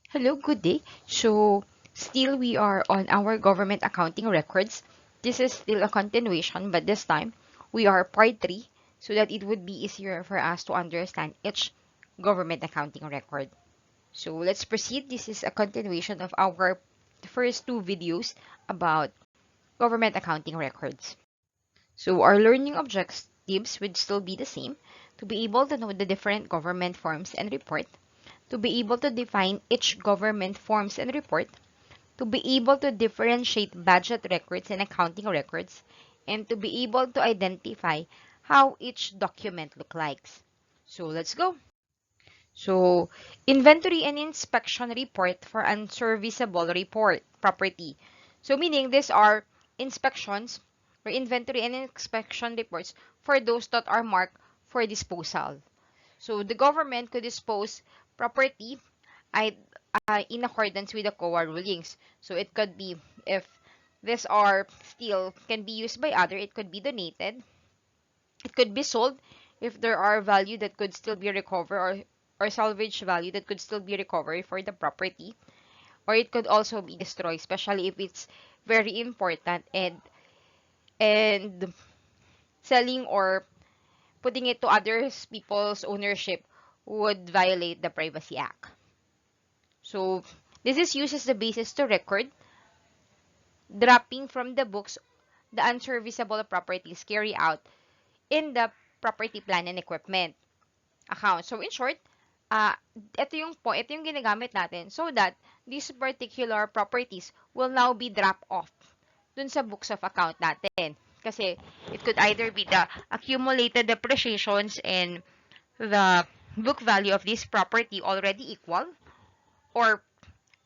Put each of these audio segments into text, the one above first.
Hello, good day. So, still we are on our government accounting records. This is still a continuation, but this time we are part 3 so that it would be easier for us to understand each government accounting record. So, let's proceed. This is a continuation of our first two videos about government accounting records. So, our learning objectives would still be the same: to be able to know the different government forms and report, to be able to define each government forms and report, to be able to differentiate budget records and accounting records, and to be able to identify how each document look like. So let's go. So, inventory and inspection report for unserviceable report property. So meaning these are inspections or inventory and inspection reports for those that are marked for disposal. So the government could dispose property I, in accordance with the COA rulings. So it could be, if these are still can be used by other, it could be donated. It could be sold if there are value that could still be recovered, or salvage value that could still be recovered for the property. Or it could also be destroyed, especially if it's very important, and selling or putting it to other people's ownership would violate the Privacy Act. So this is used as the basis to record dropping from the books the unserviceable properties carried out in the property plan and equipment account. So in short, uh, ito yung ginagamit natin so that these particular properties will now be dropped off dun sa books of account natin. Kasi it could either be the accumulated depreciations and the book value of this property already equal, or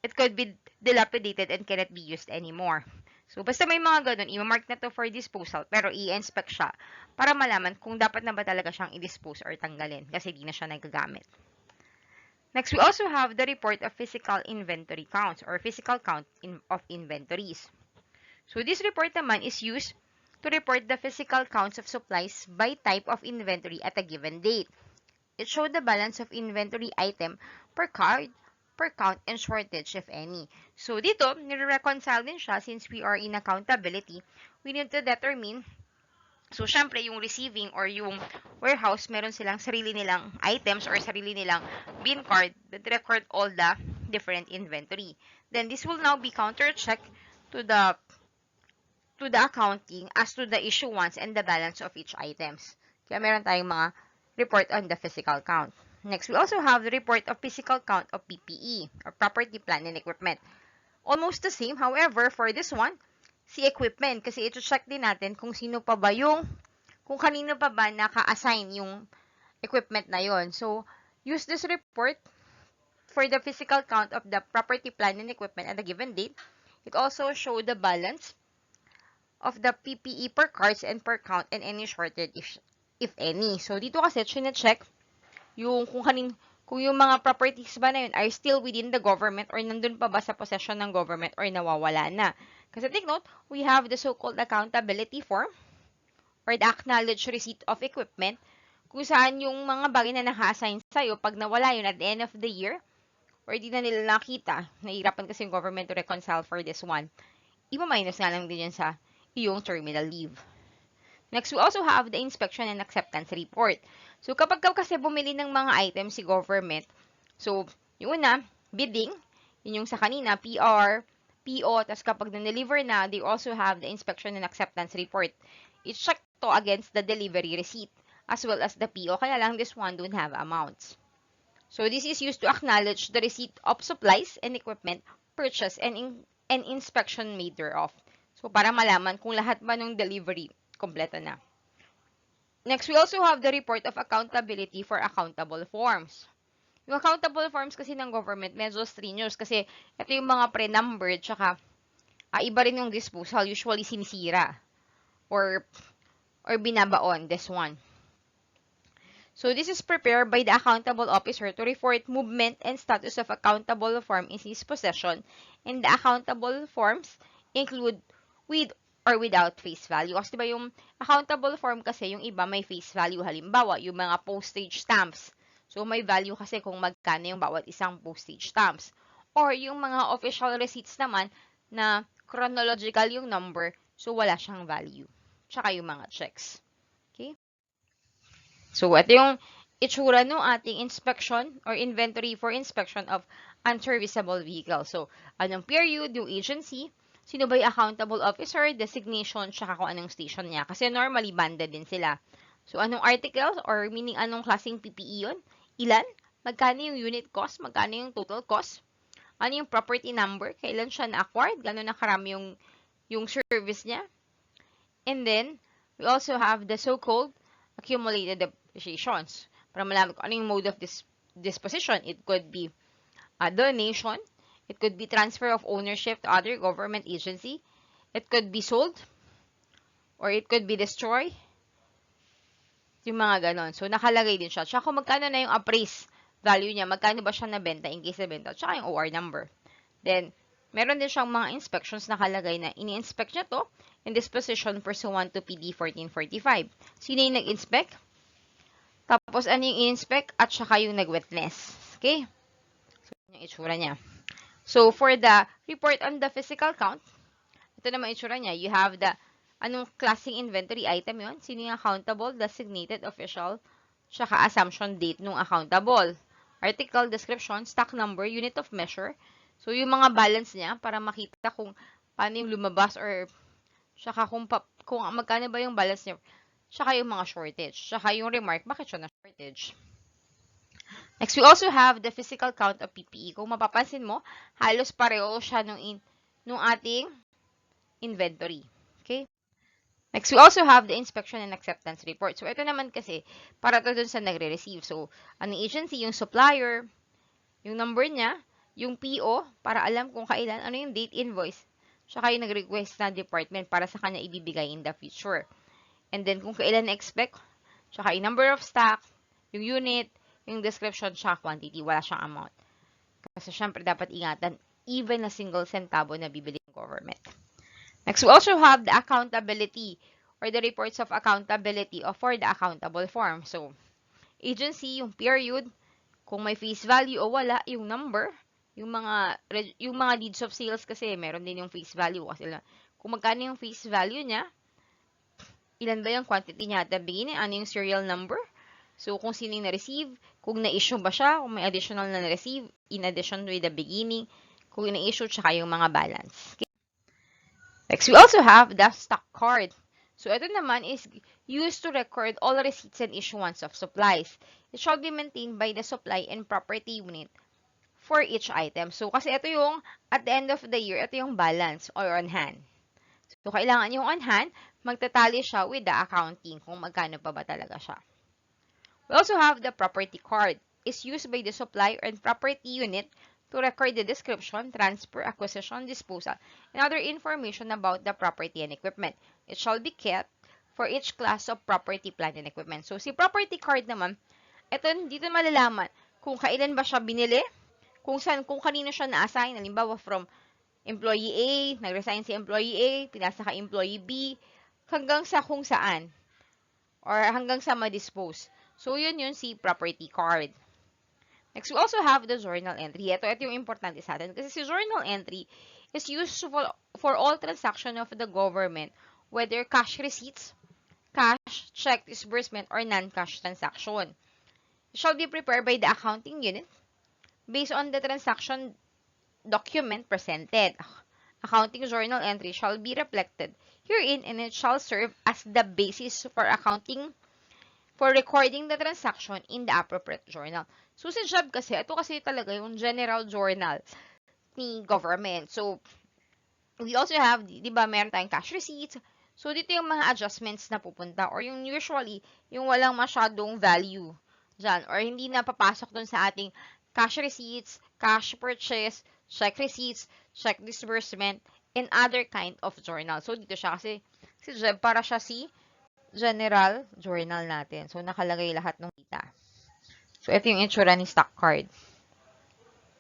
it could be dilapidated and cannot be used anymore. So, basta may mga ganun, i-mark na to for disposal, pero i-inspect siya para malaman kung dapat na ba talaga siyang i-dispose or tanggalin kasi di na siya nagagamit. Next, we also have the report of physical inventory counts or physical count of inventories. So, this report naman is used to report the physical counts of supplies by type of inventory at a given date. It showed the balance of inventory item per card, per count, and shortage, if any. So, dito, nire-reconcile din siya since we are in accountability. We need to determine, so, syempre, yung receiving or yung warehouse, meron silang sarili nilang items or sarili nilang bin card that record all the different inventory. Then, this will now be counter-checked to the accounting as to the issuance and the balance of each items. Kaya meron tayong mga report on the physical count. Next, we also have the report of physical count of PPE or property, plant, and equipment. Almost the same, however, for this one, si equipment, kasi ito check din natin kung kanino pa ba naka-assign yung equipment na yon. So, use this report for the physical count of the property, plant, and equipment at a given date. It also show the balance of the PPE per cards and per count and any shortage if any. So, dito kasi, chine-check yung kung yung mga properties ba na yun are still within the government or nandun pa ba sa possession ng government or nawawala na. Kasi take note, we have the so-called accountability form or the acknowledged receipt of equipment kung saan yung mga bagay na naka-assign sa'yo, pag nawala yun at the end of the year or di na nila nakita, nahihirapan kasi yung government to reconcile for this one, ipa-minus nga lang din yan sa iyong terminal leave. Next, we also have the inspection and acceptance report. So, kapag kasi bumili ng mga items si government, so, yung una, bidding, yun yung sa kanina, PR, PO, tapos kapag na-deliver na, they also have the inspection and acceptance report. It's checked to against the delivery receipt, as well as the PO, kaya lang this one don't have amounts. So, this is used to acknowledge the receipt of supplies and equipment purchased and inspection made thereof. So, para malaman kung lahat ba ng delivery kompleto na. Next, we also have the report of accountability for accountable forms. Yung accountable forms kasi ng government, medyo strenuous kasi ito yung mga pre-numbered, tsaka iba rin yung disposal, usually sinisira or binabaon, this one. So, this is prepared by the accountable officer to report movement and status of accountable form in his possession, and the accountable forms include with or without face value. Kasi diba yung accountable form kasi, yung iba may face value. Halimbawa, yung mga postage stamps. So, may value kasi kung magkano yung bawat isang postage stamps. Or yung mga official receipts naman na chronological yung number, so wala siyang value. Tsaka yung mga checks. Okay? So, ito yung itsura ng ating inspection or inventory for inspection of unserviceable vehicle. So, anong period, yung agency, sino ba yung accountable officer, designation, tsaka kung anong station niya. Kasi normally, banded din sila. So, anong articles or meaning anong klaseng PPE yun? Ilan? Magkano yung unit cost? Magkano yung total cost? Ano yung property number? Kailan siya na-acquired? Gano'n na karami yung service niya? And then, we also have the so-called accumulated depreciations. Para malaman kung ano yung mode of disposition. It could be a donation. It could be transfer of ownership to other government agency. It could be sold. Or it could be destroyed. Yung mga ganon. So, nakalagay din siya. Tsaka kung magkano na yung appraised value niya, magkano ba siya nabenta in case nabenta. Tsaka yung OR number. Then, meron din siyang mga inspections nakalagay na ini-inspect niya to in this position pursuant to PD 1445. Sino yung nag-inspect? Tapos, ano yung in-inspect? At saka yung nag-witness. Okay? So, yung itsura niya. So, for the report on the physical count, ito naman itsura niya. You have the anong klaseng inventory item yon? Sino yung accountable, designated official, tsaka assumption date nung accountable. Article, description, stock number, unit of measure. So, yung mga balance niya para makita kung paano yung lumabas or tsaka kung magkano ba yung balance niya. Tsaka yung mga shortage. Tsaka yung remark, bakit siya na shortage. Next, we also have the physical count of PPE. Kung mapapansin mo, halos pareho siya nung ating inventory. Okay? Next, we also have the inspection and acceptance report. So, ito naman kasi, para to dun sa nagre-receive. So, ang agency, yung supplier, yung number niya, yung PO, para alam kung kailan, ano yung date invoice, tsaka yung nag-request na department para sa kanya ibibigay in the future. And then, kung kailan na-expect, tsaka yung number of stock, yung unit, yung description, tsaka quantity, wala siyang amount. Kasi syempre, dapat ingatan, even na single centavo na bibili ng government. Next, we also have the accountability or the reports of accountability for the accountable form. So, agency, yung period, kung may face value o wala, yung number, yung mga deeds of sales kasi meron din yung face value kasi kung magkano yung face value niya, ilan ba yung quantity niya at the beginning, ano yung serial number. So, kung sino yung na-receive, kung na-issue ba siya, kung may additional na na-receive, in addition with the beginning, kung na-issue, tsaka yung mga balance. Okay? Next, we also have the stock card. So, ito naman is used to record all receipts and issuance of supplies. It shall be maintained by the supply and property unit for each item. So, kasi ito yung, at the end of the year, ito yung balance or on hand. So, kailangan yung on hand, magtatali siya with the accounting kung magkano pa ba talaga siya. We also have the property card. It's used by the supply and property unit to record the description, transfer, acquisition, disposal, and other information about the property and equipment. It shall be kept for each class of property, plant, and equipment. So, si property card naman, ito, dito malalaman kung kailan ba siya binili, kung kanino siya na-assign, halimbawa from employee A, nag-resign si employee A, pinasa ka employee B, hanggang sa kung saan, or hanggang sa ma-dispose. So, yun si property card. Next, we also have the journal entry. Ito yung importante sa atin. Kasi si journal entry is useful for all transaction of the government, whether cash receipts, cash, check disbursement, or non-cash transaction. It shall be prepared by the accounting unit based on the transaction document presented. Accounting journal entry shall be reflected herein and it shall serve as the basis for recording the transaction in the appropriate journal. So, si job kasi, ito kasi talaga yung general journal ni government. So, we also have, di ba, meron tayong cash receipts. So, dito yung mga adjustments na pupunta or yung usually, yung walang masyadong value dyan or hindi na papasok dun sa ating cash receipts, cash purchase, check receipts, check disbursement, and other kind of journal. So, dito siya kasi si Jeb, para siya si general journal natin. So, nakalagay lahat ng data. So, ito yung itsura ni stock card.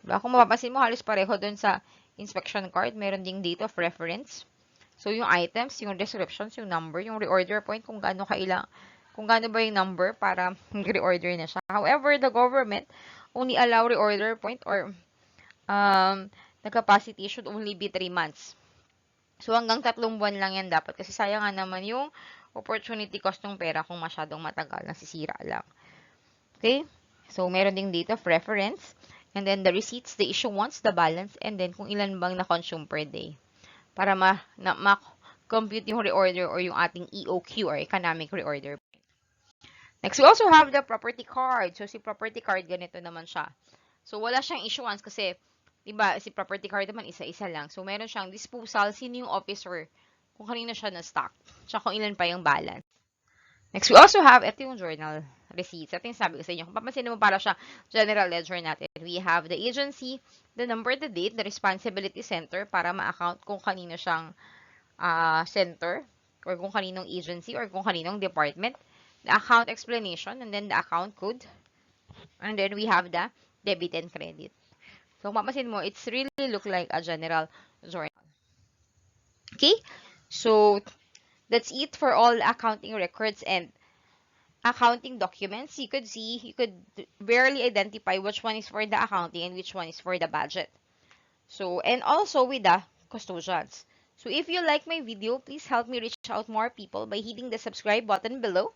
Diba? Kung mapapansin mo, halos pareho dun sa inspection card. Meron ding date of reference. So, yung items, yung descriptions, yung number, yung reorder point, kung gaano ba yung number para mag-reorder na siya. However, the government only allow reorder point or the capacity should only be 3 months. So, hanggang 3 buwan lang yan dapat. Kasi sayang nga naman yung opportunity cost ng pera kung masyadong matagal, nasisira lang. Okay? So, meron ding date of reference. And then, the receipts, the issuance, the balance, and then kung ilan bang na-consume per day. Para ma-compute yung reorder or yung ating EOQ or economic reorder. Next, we also have the property card. So, si property card, ganito naman siya. So, wala siyang issuance kasi, diba, si property card naman, isa-isa lang. So, meron siyang disposal, sino yung officer, kung kanino siya na-stock, tsaka kung ilan pa yung balance. Next, we also have, ito yung journal receipts. Ito yung sabi ko sa inyo. Kung papansin mo, para siya general ledger natin. We have the agency, the number, the date, the responsibility center para ma-account kung kanino siyang center or kung kaninong agency or kung kaninong department. The account explanation and then the account code. And then we have the debit and credit. So, mapapansin mo, it's really look like a general journal. Okay? So, that's it for all accounting records and accounting documents. You could barely identify which one is for the accounting and which one is for the budget. So, and also with the custodians. So, if you like my video, please help me reach out more people by hitting the subscribe button below.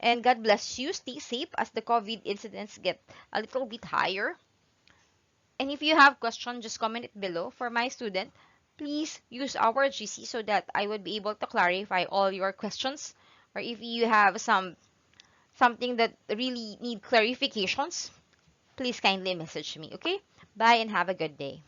And God bless you. Stay safe as the COVID incidents get a little bit higher. And if you have questions, just comment it below. For my student, please use our GC so that I would be able to clarify all your questions. Or if you have something that really need clarifications, please kindly message me, okay? Bye and have a good day.